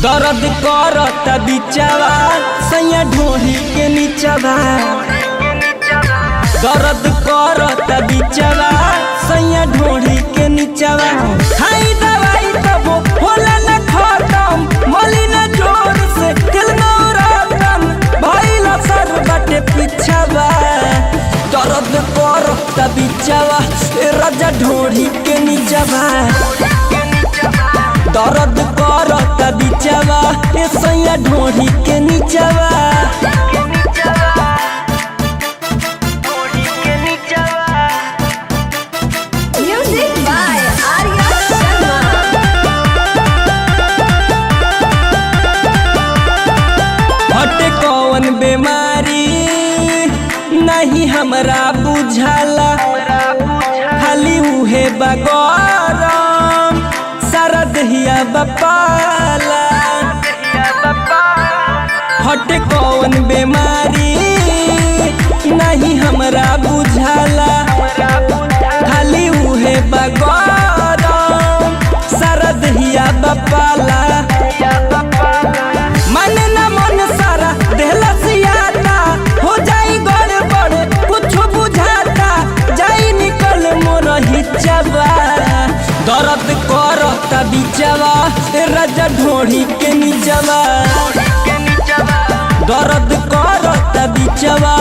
दर्द करत बिचवा सैया ढोही के नीचवा। दर्द करत बिचवा सैया ढोही के नीचवा। खाई दवाई तब होला न खत्म, मोली न जोर से दिल में रतन भइल सर बाटे पिछवा। दर्द करत बिचवा राजा ढोही के नीचवा। दर्द करत बिचवा सैया ढोही के नीचवा। Music by Arya Sharma. हटे कौन बीमारी नहीं हमरा बुझाला, खाली उहे बगरम सारा दहिया बपाला। हटे कौन बीमारी नहीं हमरा बुझाला, खाली उहे बगरम सारा दहिया बपाला। मन न मन सारा देहला सियाता, हो जाई गड़बड़ कुछ बुझाता, जाई निकल मोर हिचवा। दर्द करत बिचवा राजा ढोही के नीचवा। दर्द करत बिचवा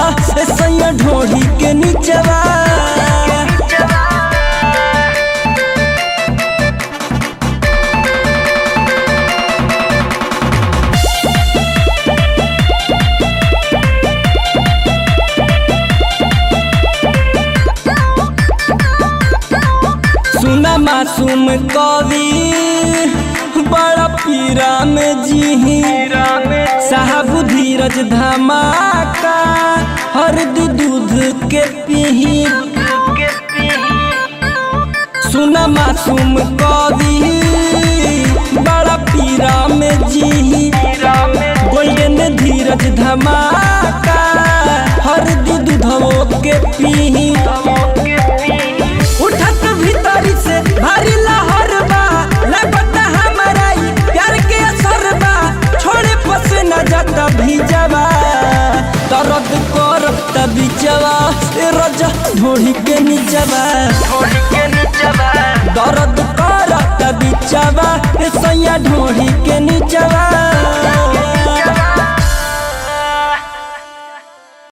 सैया ढोही के नीचवा। सुना मासूम कवि बड़ा पीरा में जी साहब धीरज धमाका हरदी दूध के पीही। सुना मासूम कवि बड़ा पीरा में जी गोल्डन धीरज धमाका हरदी दूधवो के पीही। उठत भीतरी से भारी लहर बा, लगता हमारा प्यार के असर बा, छोड़े पसे न जाता भीजवा। दर्द करत बिचवा राजा ढोही के नीचवा। दर्द करत बिचवा सैया ढोही के